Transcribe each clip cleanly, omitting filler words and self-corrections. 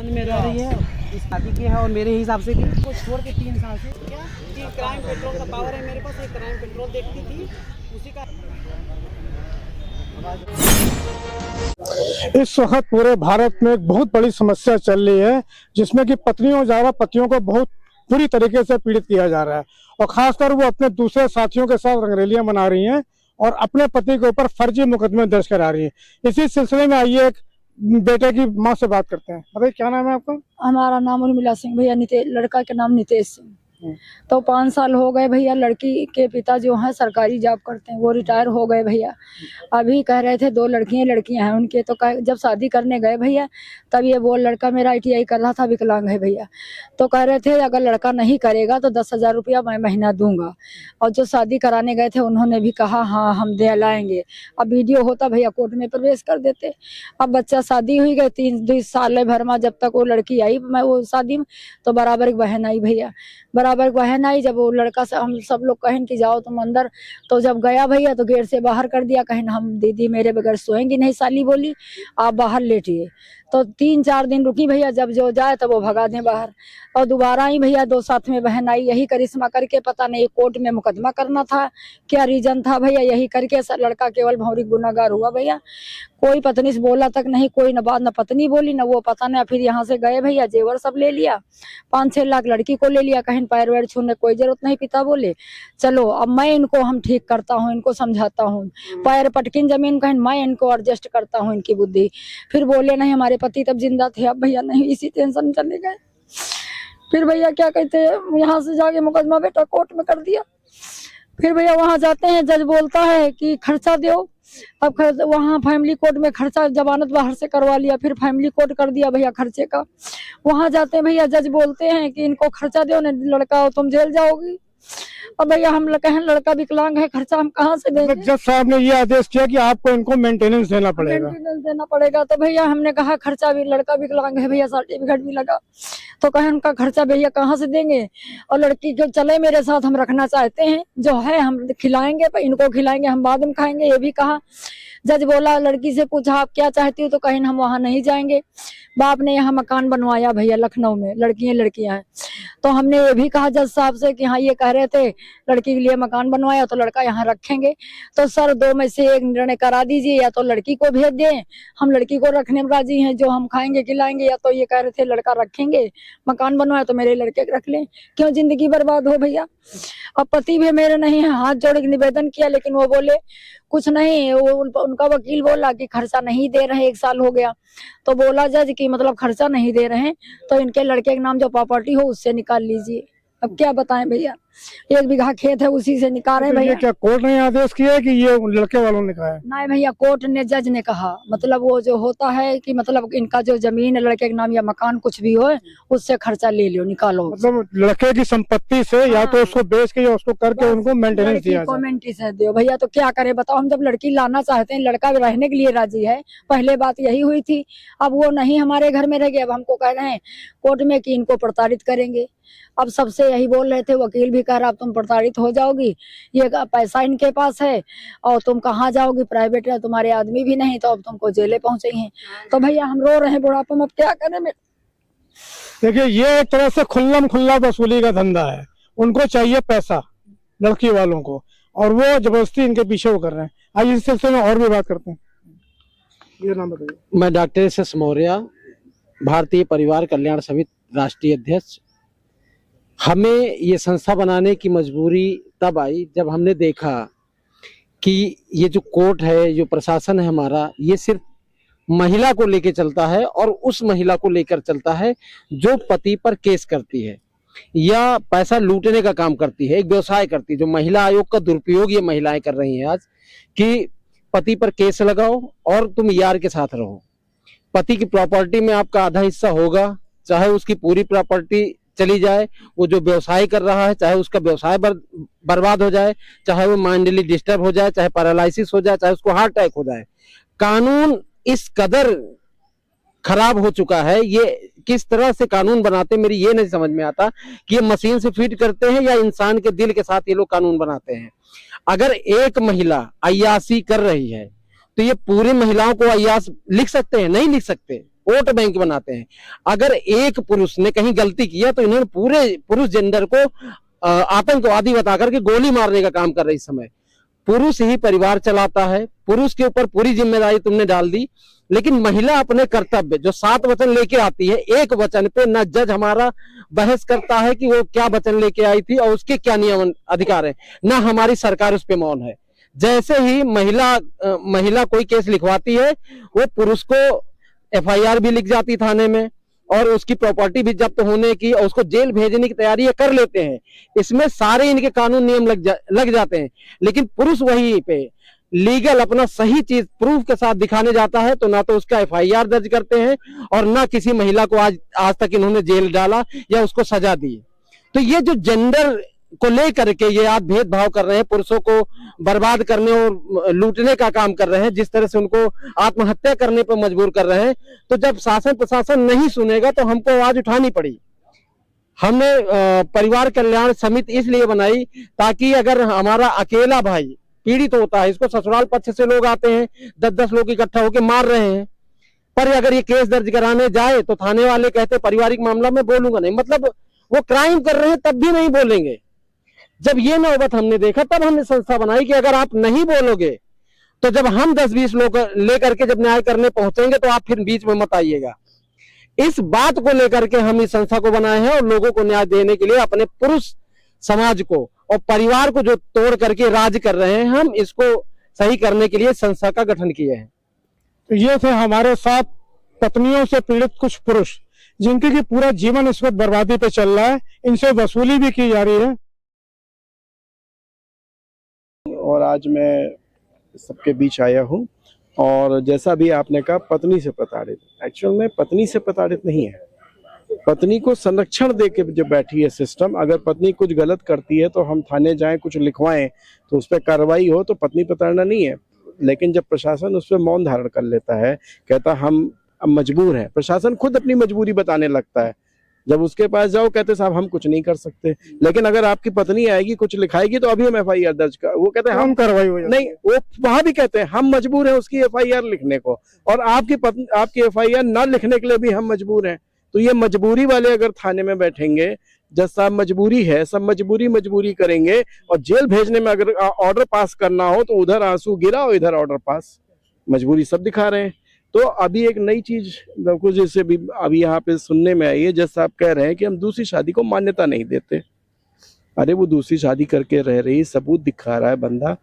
में रह रही है, इस शादी की है और मेरे हिसाब से भी को छोड़ के 3 साल से क्या कि क्राइम पेट्रोल का पावर है मेरे पास, एक क्राइम पेट्रोल देखती थी उसी का। इस वक्त पूरे भारत में एक बहुत बड़ी समस्या चल रही है, जिसमें कि पत्नियों ज्यादा पतियों को बहुत बुरी तरीके से पीड़ित किया जा रहा है और खासकर वो अपने दूसरे साथियों के साथ रंगरेलियां मना रही हैं और अपने पति के ऊपर फर्जी मुकदमे दर्ज करा रही है। इसी सिलसिले में आइए एक बेटे की माँ से बात करते हैं। बताइए क्या नाम है आपका? हमारा नाम उर्मिला सिंह भैया, लड़का के नाम नितेश सिंह। तो 5 साल हो गए भैया। लड़की के पिता जो हैं सरकारी जॉब करते हैं, वो रिटायर हो गए भैया। अभी कह रहे थे 2 लड़कियां हैं उनके, तो जब शादी करने गए भैया तब ये वो लड़का मेरा ITI कर रहा था, विकलांग है भैया। तो कह रहे थे अगर लड़का नहीं करेगा तो 10,000 रुपया मैं महीना दूंगा। और जो शादी कराने गए थे उन्होंने भी कहा हाँ हम दे लाएंगे। अब वीडियो होता भैया कोर्ट में प्रवेश कर देते। अब बच्चा शादी हुई गई 3 साल भर में, जब तक वो लड़की आई मैं वो शादी में, तो बराबर एक बहन आई भैया, बराबर बहन आई। जब वो लड़का से हम सब लोग कहें कि जाओ तुम अंदर, तो जब गया भैया तो गेट से बाहर कर दिया। कहें हम दीदी मेरे बगैर सोएंगी नहीं, साली बोली आप बाहर लेटिए। तो 3-4 दिन रुकी भैया, जब जो जाए तब वो भगा दें बाहर। और दोबारा आई भैया, 2 साथ में बहन आई, यही करिश्मा करके पता नहीं कोर्ट में मुकदमा करना था, क्या रीजन था भैया, यही करके लड़का केवल भौरी गुनाहगार हुआ भैया। कोई पत्नी से बोला तक नहीं, कोई न बात न पत्नी बोली न वो पता नहीं। फिर यहाँ से गए भैया, जेवर सब ले लिया, 5-6 लाख लड़की को ले लिया। कहीं पैर वैर छूने कोई जरूरत नहीं, पिता बोले चलो अब मैं इनको हम ठीक करता हूँ, इनको समझाता हूँ। पैर पटकिन जमीन, कहीं मैं इनको एडजस्ट करता हूँ इनकी बुद्धि। फिर बोले नहीं, हमारे पति तब जिंदा थे, अब भैया नहीं, इसी टेंशन चले गए। फिर भैया क्या कहते हैं, यहाँ से जाके मुकदमा बेटा कोर्ट में कर दिया। फिर भैया वहाँ जाते हैं, जज बोलता है कि खर्चा दो। अब वहाँ फैमिली कोर्ट में खर्चा, जमानत बाहर से करवा लिया, फिर फैमिली कोर्ट कर दिया भैया खर्चे का। वहाँ जाते हैं भैया, जज बोलते हैं कि इनको खर्चा दो, नहीं लड़का तुम जेल जाओगी। अब भैया हम कहें लड़का विकलांग है, खर्चा हम कहाँ से देंगे? जज साहब ने ये आदेश किया कि आपको इनको मेंटेनेंस देना पड़ेगा। मेंटेनेंस देना पड़ेगा। तो भैया हमने कहा खर्चा भी, लड़का विकलांग है भैया, सर्टिफिकेट भी लगा, तो कहे उनका खर्चा भैया कहाँ से देंगे? और लड़की जो चले मेरे साथ, हम रखना चाहते हैं, जो है हम खिलाएंगे, पर इनको खिलाएंगे, हम बाद में खाएंगे, ये भी कहा। जज बोला, लड़की से पूछा आप क्या चाहती हो, तो कहीं हम वहां नहीं जाएंगे। बाप ने यहाँ मकान बनवाया भैया लखनऊ में, लड़कियां हैं। तो हमने ये भी कहा जज साहब से कि हाँ ये कह रहे थे लड़की के लिए मकान बनवाया तो लड़का यहाँ रखेंगे। तो सर 2 में से एक निर्णय करा दीजिए, या तो लड़की को भेज दें, हम लड़की को रखने में राजी हैं, जो हम खाएंगे खिलाएंगे, या तो ये कह रहे थे लड़का रखेंगे, मकान बनवाया तो मेरे लड़के को रख लें, क्यों जिंदगी बर्बाद हो भैया। अब पति भी मेरे नहीं है, हाथ जोड़ के निवेदन किया, लेकिन वो बोले कुछ नहीं। उनका वकील बोला कि खर्चा नहीं दे रहे, 1 साल हो गया। तो बोला जज कि मतलब खर्चा नहीं दे रहे हैं तो इनके लड़के के नाम जो प्रॉपर्टी हो उससे निकाल लीजिए। अब क्या बताएं भैया, 1 बीघा खेत है उसी से निकाल रहे भैया। क्या कोर्ट ने आदेश किया है कि ये लड़के वालों ने कहा है? नहीं भैया, कोर्ट ने, जज ने कहा, मतलब वो जो होता है कि मतलब इनका जो जमीन है लड़के के नाम या मकान कुछ भी हो, उससे खर्चा ले लो, निकालो। मतलब लड़के की संपत्ति से या तो उसको बेच के या उसको करके उनको मेंटेनेंस दिया जाए। मेंटेनेंस दो भैया। तो क्या करे बताओ, हम जब लड़की लाना चाहते हैं, लड़का रहने के लिए राजी है, पहले बात यही हुई थी। अब वो नहीं हमारे घर में रह गए, अब हमको कह रहे हैं कोर्ट में कि इनको प्रताड़ित करेंगे। अब सबसे यही बोल रहे थे, वकील भी कह रहा अब तुम प्रताड़ित हो जाओगी, ये पैसा इनके पास है और तुम कहाँ जाओगी, प्राइवेट है, तुम्हारे आदमी भी नहीं, तो अब तुमको जेले पहुंचे हैं। तो भैया हम रो रहे हैं बुढ़ापे में, अब क्या करें। देखिए ये एक तरह से खुल्लम खुल्ला वसूली का धंधा है, उनको चाहिए पैसा लड़की वालों को, और वो जबरदस्ती इनके पीछे वो कर रहे हैं। आइए इस सिलसिले में और भी बात करते हैं। ये नाम बताइए। मैं डॉक्टर एस मौर्य, भारतीय परिवार कल्याण समिति राष्ट्रीय अध्यक्ष। हमें ये संस्था बनाने की मजबूरी तब आई जब हमने देखा कि ये जो कोर्ट है, जो प्रशासन है हमारा, ये सिर्फ महिला को लेकर चलता है और उस महिला को लेकर चलता है जो पति पर केस करती है या पैसा लूटने का काम करती है, एक व्यवसाय करती है। जो महिला आयोग का दुरुपयोग ये महिलाएं कर रही हैं आज, कि पति पर केस लगाओ और तुम यार के साथ रहो। पति की प्रॉपर्टी में आपका आधा हिस्सा होगा, चाहे उसकी पूरी प्रॉपर्टी चली जाए, वो जो व्यवसाय कर रहा है चाहे उसका व्यवसाय बर्बाद हो जाए, चाहे वो माइंडली डिस्टर्ब हो जाए, चाहे पैरालिसिस हो जाए, चाहे उसको हार्ट अटैक हो जाए। कानून इस कदर खराब हो चुका है, ये किस तरह से कानून बनाते मेरी ये नहीं समझ में आता कि ये मशीन से फिट करते हैं या इंसान के दिल के साथ ये लोग कानून बनाते हैं। अगर एक महिला अय्याशी कर रही है तो ये पूरी महिलाओं को अय्याश लिख सकते हैं? नहीं लिख सकते। वोट बैंक बनाते हैं। अगर एक पुरुष ने कहीं गलती किया तो इन्होंने पूरे पुरुष जेंडर को आतंकवादी बता करके गोली मारने का काम कर रहे। इस समय पुरुष ही परिवार चलाता है, पुरुष के ऊपर पूरी जिम्मेदारी तुमने डाल दी, लेकिन महिला अपने कर्तव्य जो 7 वचन लेके आती है, एक वचन पे न जज हमारा बहस करता है कि वो क्या वचन लेके आई थी और उसके क्या नियम अधिकार है, न हमारी सरकार उस पे मौन है। जैसे ही महिला कोई केस लिखवाती है, वो पुरुष को FIR भी लिख जाती थाने में और उसकी प्रॉपर्टी भी जब्त होने की और उसको जेल भेजने की तैयारी कर लेते हैं। इसमें सारे इनके कानून नियम लग जाते हैं, लेकिन पुरुष वहीं पे लीगल अपना सही चीज प्रूफ के साथ दिखाने जाता है तो ना तो उसका FIR दर्ज करते हैं और ना किसी महिला को आज तक इन्होंने जेल डाला या उसको सजा दी। तो ये जो जेंडर को लेकर के ये आप भेदभाव कर रहे हैं, पुरुषों को बर्बाद करने और लूटने का काम कर रहे हैं, जिस तरह से उनको आत्महत्या करने पर मजबूर कर रहे हैं, तो जब शासन प्रशासन नहीं सुनेगा तो हमको आवाज उठानी पड़ी। हमने परिवार कल्याण समिति इसलिए बनाई ताकि अगर हमारा अकेला भाई पीड़ित होता है, इसको ससुराल पक्ष से लोग आते हैं, 10-10 लोग इकट्ठा होकर मार रहे हैं, पर अगर ये केस दर्ज कराने जाए तो थाने वाले कहते पारिवारिक मामला में बोलूंगा नहीं। मतलब वो क्राइम कर रहे हैं तब भी नहीं बोलेंगे। जब ये नौबत हमने देखा तब हमने संस्था बनाई कि अगर आप नहीं बोलोगे तो जब हम 10-20 लोग लेकर के जब न्याय करने पहुंचेंगे तो आप फिर बीच में मत आइएगा। इस बात को लेकर के हम इस संस्था को बनाए हैं और लोगों को न्याय देने के लिए अपने पुरुष समाज को और परिवार को जो तोड़ करके राज कर रहे हैं, हम इसको सही करने के लिए संस्था का गठन किए हैं। तो ये थे हमारे साथ पत्नियों से पीड़ित कुछ पुरुष जिनके की पूरा जीवन इस वक्त बर्बादी पे चल रहा है, इनसे वसूली भी की जा रही है। और आज मैं सबके बीच आया हूँ और जैसा भी आपने कहा पत्नी से प्रताड़ित, एक्चुअल में पत्नी से प्रताड़ित नहीं है, पत्नी को संरक्षण दे के जो बैठी है सिस्टम। अगर पत्नी कुछ गलत करती है तो हम थाने जाएं, कुछ लिखवाएं तो उस पर कार्रवाई हो, तो पत्नी प्रताड़ना नहीं है। लेकिन जब प्रशासन उस पर मौन धारण कर लेता है, कहता हम अब मजबूर हैं, प्रशासन खुद अपनी मजबूरी बताने लगता है। जब उसके पास जाओ कहते साहब हम कुछ नहीं कर सकते, लेकिन अगर आपकी पत्नी आएगी कुछ लिखाएगी तो अभी हम FIR दर्ज कर, वो कहते हैं हम कार्रवाई हो नहीं, वो वहां भी कहते हैं हम मजबूर हैं उसकी FIR लिखने को, और आपकी FIR ना लिखने के लिए भी हम मजबूर हैं। तो ये मजबूरी वाले अगर थाने में बैठेंगे, जज साहब मजबूरी है, सब मजबूरी करेंगे, और जेल भेजने में अगर ऑर्डर पास करना हो तो उधर आंसू गिरा और इधर ऑर्डर पास, मजबूरी सब दिखा रहे हैं। तो अभी एक नई चीज कुछ जैसे भी अभी यहाँ पे सुनने में आई है, जज साहब कह रहे हैं कि हम दूसरी शादी को मान्यता नहीं देते। अरे वो दूसरी शादी करके रह रही, सबूत दिखा रहा है बंदा।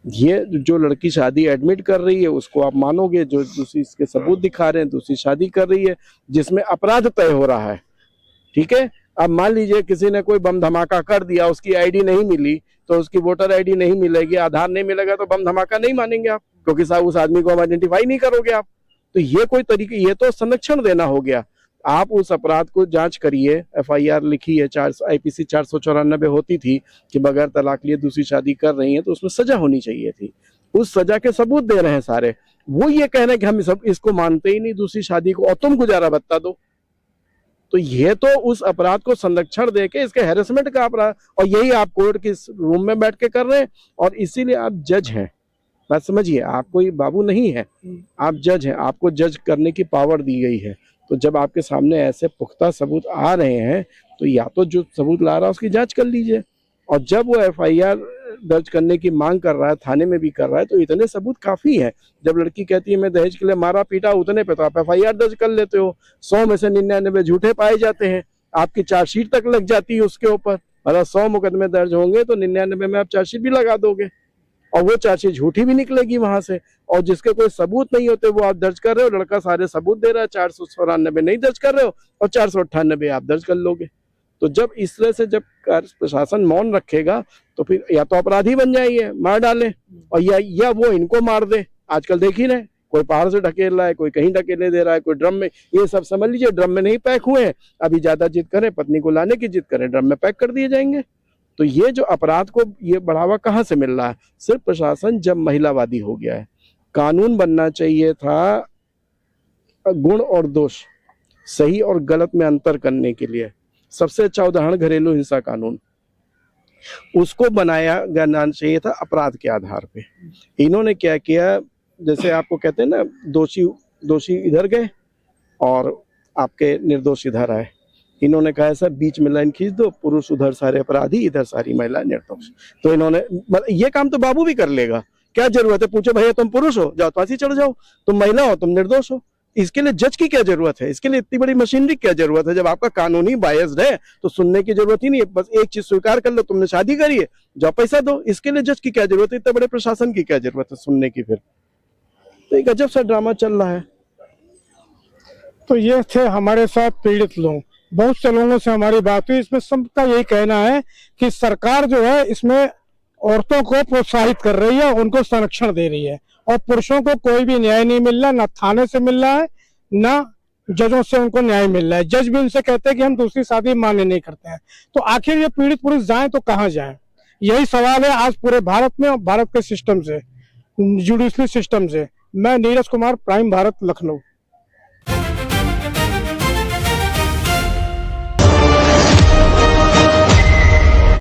ये जो लड़की शादी एडमिट कर रही है उसको आप मानोगे, जो दूसरी इसके सबूत दिखा रहे हैं दूसरी शादी कर रही है जिसमें अपराध तय हो रहा है। ठीक है, अब मान लीजिए किसी ने कोई बम धमाका कर दिया, उसकी ID नहीं मिली तो उसकी वोटर ID नहीं मिलेगी, आधार नहीं मिलेगा तो बम धमाका नहीं मानेंगे आप, क्योंकि साहब उस आदमी को हम आइडेंटिफाई नहीं करोगे आप। तो ये कोई तरीके, ये तो संरक्षण देना हो गया। आप उस अपराध को जांच करिए, FIR लिखी है, IPC 494 होती थी कि बगैर तलाक लिए दूसरी शादी कर रही है तो उसमें सजा होनी चाहिए थी, उस सजा के सबूत दे रहे हैं सारे। वो ये कह रहे हैं कि हम सब इसको मानते ही नहीं दूसरी शादी को, और तुम गुजारा बता दो। तो ये तो उस अपराध को संरक्षण देके इसके हैरेसमेंट का अपराध, और यही आप कोर्ट के रूम में बैठ के कर रहे हैं, और इसीलिए आप जज हैं। बात समझिए, आप कोई बाबू नहीं है, आप जज हैं, आपको जज करने की पावर दी गई है। तो जब आपके सामने ऐसे पुख्ता सबूत आ रहे हैं तो या तो जो सबूत ला रहा है उसकी जांच कर लीजिए, और जब वो FIR दर्ज करने की मांग कर रहा है, थाने में भी कर रहा है, तो इतने सबूत काफी है। जब लड़की कहती है मैं दहेज के लिए मारा पीटा, उतने पे तो आप FIR दर्ज कर लेते हो। 100 में से 99 झूठे पाए जाते हैं, आपकी चार्जशीट तक लग जाती है उसके ऊपर। मतलब 100 मुकदमे दर्ज होंगे तो 99 में आप चार्जशीट भी लगा दोगे, और वो चार्जशीट झूठी भी निकलेगी वहां से। और जिसके कोई सबूत नहीं होते वो आप दर्ज कर रहे हो, लड़का सारे सबूत दे रहा है, 494 नहीं दर्ज कर रहे हो और 498 आप दर्ज कर लोगे। तो जब इस तरह से जब प्रशासन मौन रखेगा तो फिर या तो अपराधी बन जाएंगे, मार डाले, और या वो इनको मार दे। आजकल देख ही रहे, कोई पहाड़ से ढकेल रहा है, कोई कहीं ढकेले दे रहा है, कोई ड्रम में, ये सब समझ लीजिए ड्रम में नहीं पैक हुए हैं, अभी ज्यादा जिद करें, पत्नी को लाने की जिद करें, ड्रम में पैक कर दिए जाएंगे। तो ये जो अपराध को ये बढ़ावा कहाँ से मिल रहा है? सिर्फ प्रशासन जब महिलावादी हो गया है। कानून बनना चाहिए था गुण और दोष, सही और गलत में अंतर करने के लिए। सबसे अच्छा उदाहरण घरेलू हिंसा कानून, उसको बनाया जाना चाहिए था अपराध के आधार पे। इन्होंने क्या किया, जैसे आपको कहते हैं ना, दोषी इधर गए और आपके निर्दोष इधर आए। इन्होंने कहा सर बीच में लाइन खींच दो, पुरुष उधर सारे अपराधी, इधर सारी महिला निर्दोष। तो इन्होंने ये काम तो बाबू भी कर लेगा, क्या जरूरत है? पूछो भैया तुम पुरुष हो, जाओ फांसी चढ़ जाओ, तुम महिला हो, तुम निर्दोष हो। इसके लिए जज की क्या जरूरत है? इसके लिए इतनी बड़ी मशीनरी क्या जरूरत है? जब आपका कानूनी बायस्ड है तो सुनने की जरूरत ही नहीं है। बस एक चीज स्वीकार कर लो, तुमने शादी करी है, जाओ पैसा दो। इसके लिए जज की क्या जरूरत है? इतने बड़े प्रशासन की क्या जरूरत है सुनने की? फिर तो एक अजब सा ड्रामा चल रहा है। तो ये थे हमारे साथ पीड़ित लोग। बहुत से लोगों से हमारी बात हुई, इसमें सबका यही कहना है कि सरकार जो है इसमें औरतों को प्रोत्साहित कर रही है, उनको संरक्षण दे रही है, और पुरुषों को कोई भी न्याय नहीं मिल रहा, ना थाने से मिल रहा है, ना जजों से उनको न्याय मिल रहा है। जज भी उनसे कहते हैं कि हम दूसरी शादी मान्य नहीं करते हैं। तो आखिर ये पीड़ित पुरुष जाएं तो कहाँ जाएं? यही सवाल है आज पूरे भारत में और भारत के सिस्टम से, जुडिशरी सिस्टम से। मैं नीरज कुमार, प्राइम भारत, लखनऊ।